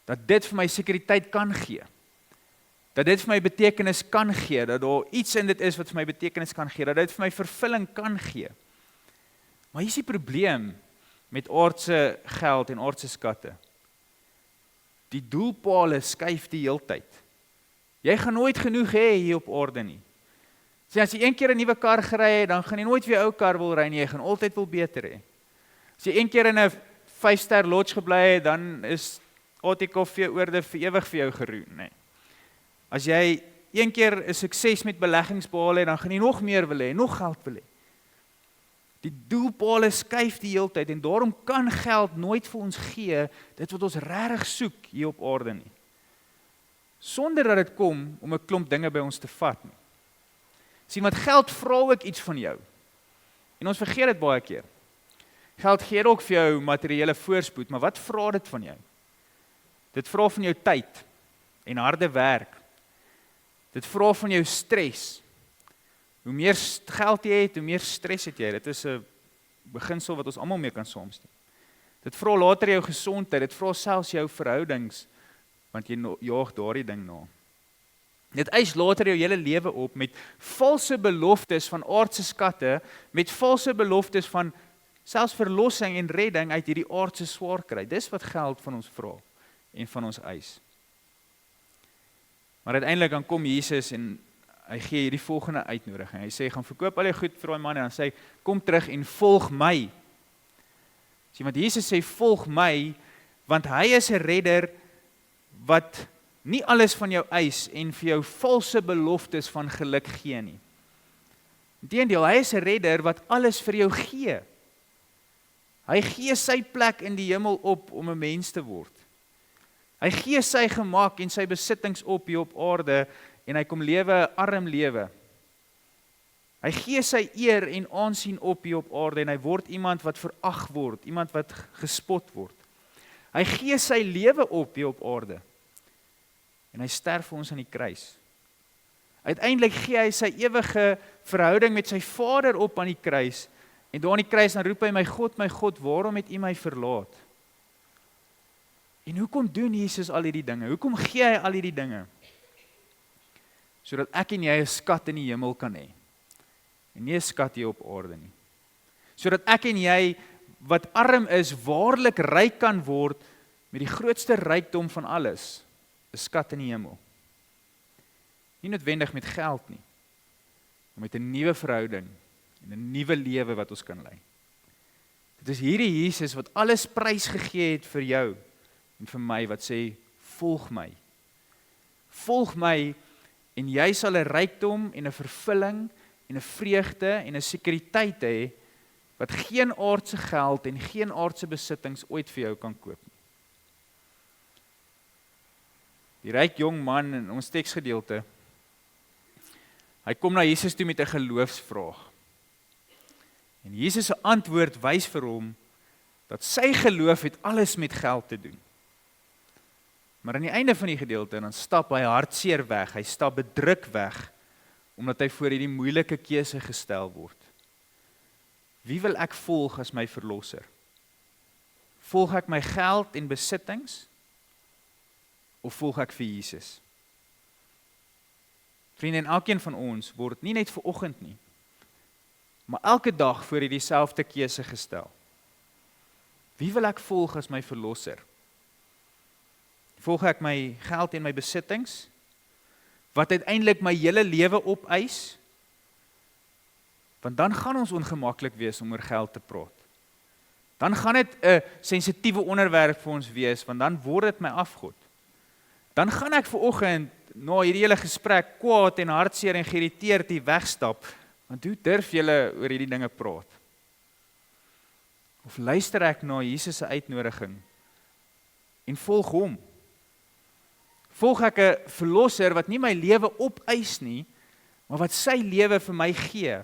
dat dit vir my sekuriteit kan gee. Dat dit vir my betekenis kan gee, dat daar iets in dit is wat vir my betekenis kan gee, dat dit vir my vervulling kan gee. Maar hier is die probleem met aardse geld en aardse skatte. Die doelpale skuif die heeltyd. Jy gaan nooit genoeg hê hier op aarde nie. So as jy een keer 'n nuwe kar gery het, dan gaan jy nooit weer 'n ou kar wil ry nie, jy gaan altyd wil beter hê. As jy een keer in 'n 5-ster lodge gebly het, dan is ATKV oorde vir ewig vir jou geroen, nee. As jy een keer 'n sukses met beleggings behaal het, dan gaan jy nog meer wil hê, nog geld wil hê. Die doelpale skuif die heeltyd, en daarom kan geld nooit vir ons gee, dit wat ons regtig soek hier op aarde nie. Sonder dat dit kom om 'n klomp dinge by ons te vat nie. Sien, want geld vra ook iets van jou. En ons vergeet dit baie keer. Geld gee ook vir jou materiële voorspoed, maar wat vra dit van jou? Dit vra van jou tyd en harde werk. Dit vra van jou stres. Hoe meer geld jy het, hoe meer stres het jy. Dit is 'n beginsel wat ons almal mee kan saamstem. Dit vra later jou gesondheid, dit vra selfs jou verhoudings, want jy jaag daardie ding na. Dit eis later jou hele lewe op met valse beloftes van aardse skatte, met valse beloftes van selfs verlossing en redding uit hierdie aardse swaar kry. Dis wat geld van ons vra en van ons eis. Maar uiteindelik dan kom Jesus en hy gee hierdie volgende uitnodiging. Hy sê, gaan verkoop al jou goed vir daai man, en dan sê hy, kom terug en volg my. Sien, want Jesus sê, volg my, want hy is 'n redder wat nie alles van jou eis en vir jou valse beloftes van geluk gee nie. Inteendeel, hy is 'n redder wat alles vir jou gee. Hy gee sy plek in die hemel op om 'n mens te word. Hy gee sy gemak en sy besittings op hier op aarde, en hy kom lewe 'n arm lewe. Hy gee sy eer en aansien op hier op aarde, en hy word iemand wat verag word, iemand wat gespot word. Hy gee sy lewe op hier op aarde, en hy sterf vir ons aan die kruis. Uiteindelik gee hy sy ewige verhouding met sy Vader op aan die kruis, en daar aan die kruis dan roep hy, my God, waarom het U my verlaat? En hoekom doen Jesus al hierdie dinge? Hoekom gee hy al hierdie dinge? Sodat ek en jy 'n skat in die hemel kan hê, en nie 'n skat hier op aarde nie. Sodat ek en jy, wat arm is, waarlik ryk kan word, met die grootste rykdom van alles, 'n skat in die hemel. Nie noodwendig met geld nie, maar met 'n nuwe verhouding, en 'n nuwe lewe wat ons kan lei. Dit is hierdie Jesus wat alles prys gegee het vir jou, en vir my, wat sê, volg my. Volg my, en jy sal 'n rykdom, en 'n vervulling, en 'n vreugde, en 'n sekuriteit hê, wat geen aardse geld, en geen aardse besittings ooit vir jou kan koop nie. Die ryk jong man in ons teksgedeelte, hy kom na Jesus toe met 'n geloofsvraag. En Jesus se antwoord wys vir hom, dat sy geloof het alles met geld te doen. Maar aan die einde van die gedeelte, dan stap hy hartseer weg, hy stap bedruk weg, omdat hy voor hierdie moeilike keuse gestel word. Wie wil ek volg as my verlosser? Volg ek my geld en besittings, of volg ek vir Jesus? Vriende, en elkeen van ons word nie net vir oggend nie, maar elke dag voor hierdie selfde keuse gestel. Wie wil ek volg as my verlosser? Volg ek my geld en my besittings, wat uiteindelik my hele lewe opeis? Want dan gaan ons ongemaklik wees om oor geld te praat. Dan gaan dit 'n sensitiewe onderwerp vir ons wees, want dan word dit my afgod. Dan gaan ek vanoggend na hierdie hele gesprek kwaad en hartseer en geïrriteerd hier wegstap, want hoe durf julle oor hierdie dinge praat? Of luister ek na Jesus se uitnodiging en volg hom? Volg ek 'n verlosser wat nie my lewe opeis nie, maar wat sy lewe vir my gee?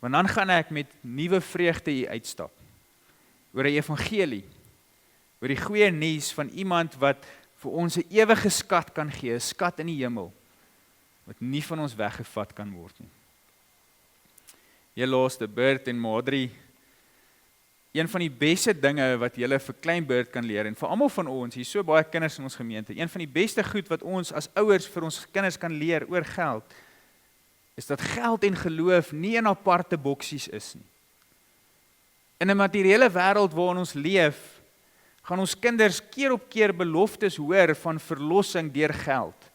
Want dan gaan ek met nuwe vreugde hier uitstap, oor die evangelie, oor die goeie nuus van iemand wat vir ons 'n ewige skat kan gee, 'n skat in die hemel, wat nie van ons weggevat kan word nie. Jy laaste, Bert en Madri, een van die beste dinge wat julle vir klein Bert kan leer, en vir almal van ons, hier so baie kinders in ons gemeente, een van die beste goed wat ons as ouers vir ons kinders kan leer oor geld, is dat geld en geloof nie in aparte boksies is nie. In 'n materiële wêreld waarin ons leef, gaan ons kinders keer op keer beloftes hoor van verlossing deur geld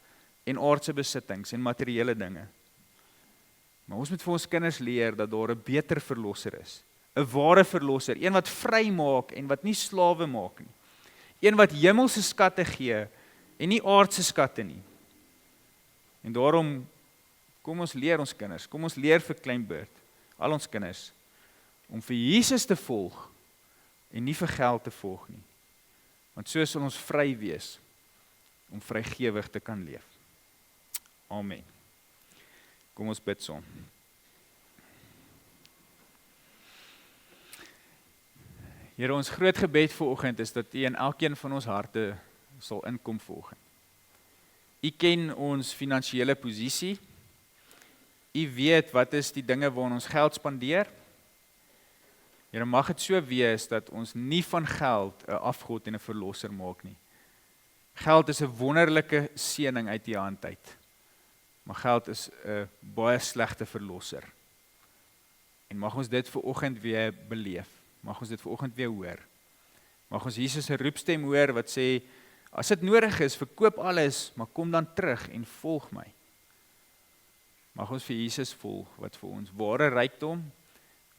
en aardse besittings en materiële dinge. Maar ons moet vir ons kinders leer dat daar 'n beter verlosser is, 'n ware verlosser, een wat vry maak en wat nie slawe maak nie, een wat hemelse skatte gee en nie aardse skatte nie. En daarom kom ons leer ons kinders, kom ons leer vir klein Bert, al ons kinders, om vir Jesus te volg en nie vir geld te volg nie. Want so sal ons vry wees om vrygewig te kan leef. Amen. Kom ons bid saam. Here, ons groot gebed vanoggend is dat U in elkeen van ons harte sal inkom vanoggend. U ken ons finansiële posisie. U weet wat is die dinge waarin ons geld spandeer. Here, mag dit so wees dat ons nie van geld 'n afgod en 'n verlosser maak nie. Geld is 'n wonderlike seëning uit U hand uit, maar geld is 'n baie slegte verlosser. En mag ons dit vanoggend weer beleef, mag ons dit vanoggend weer hoor. Mag ons Jesus se roepstem hoor wat sê, as dit nodig is, verkoop alles, maar kom dan terug en volg my. Mag ons vir Jesus volg, wat vir ons ware rykdom,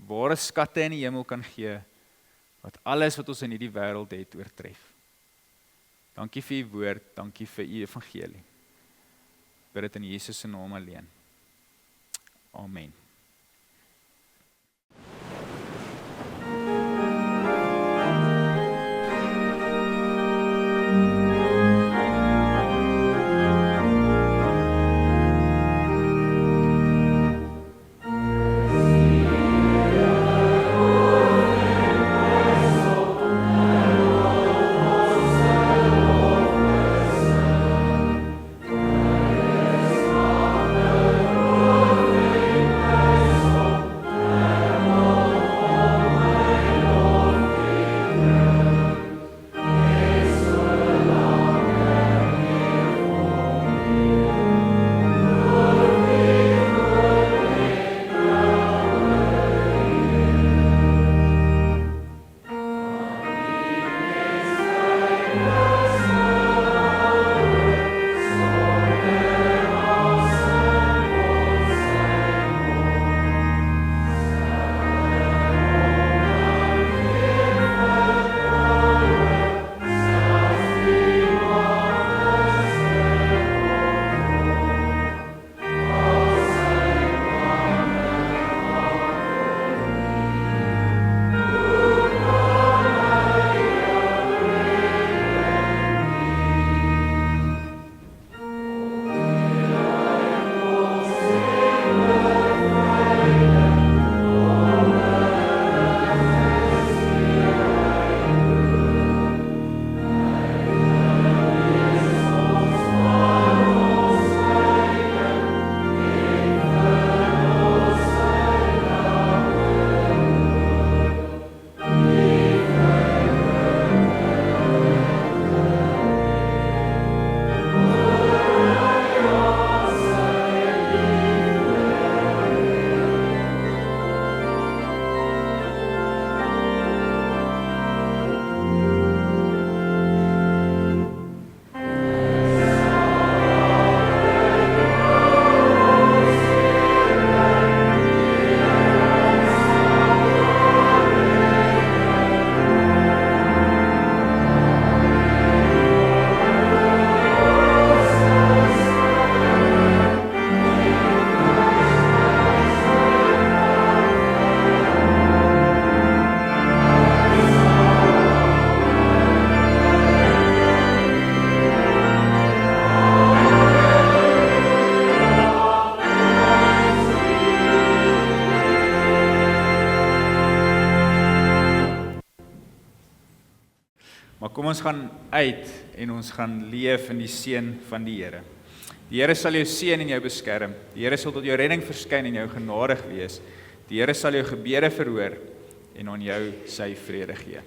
ware skatte in die hemel kan gee, wat alles wat ons in hierdie wêreld het oortref. Dankie vir U woord, dankie vir U evangelie. Bid dit in Jesus se naam alleen. Amen. Kom ons gaan uit en ons gaan leef in die seën van die Here. Die Here sal jou seën en jou beskerm. Die Here sal tot jou redding verskyn en jou genadig wees. Die Here sal jou gebede verhoor en aan jou sy vrede gee.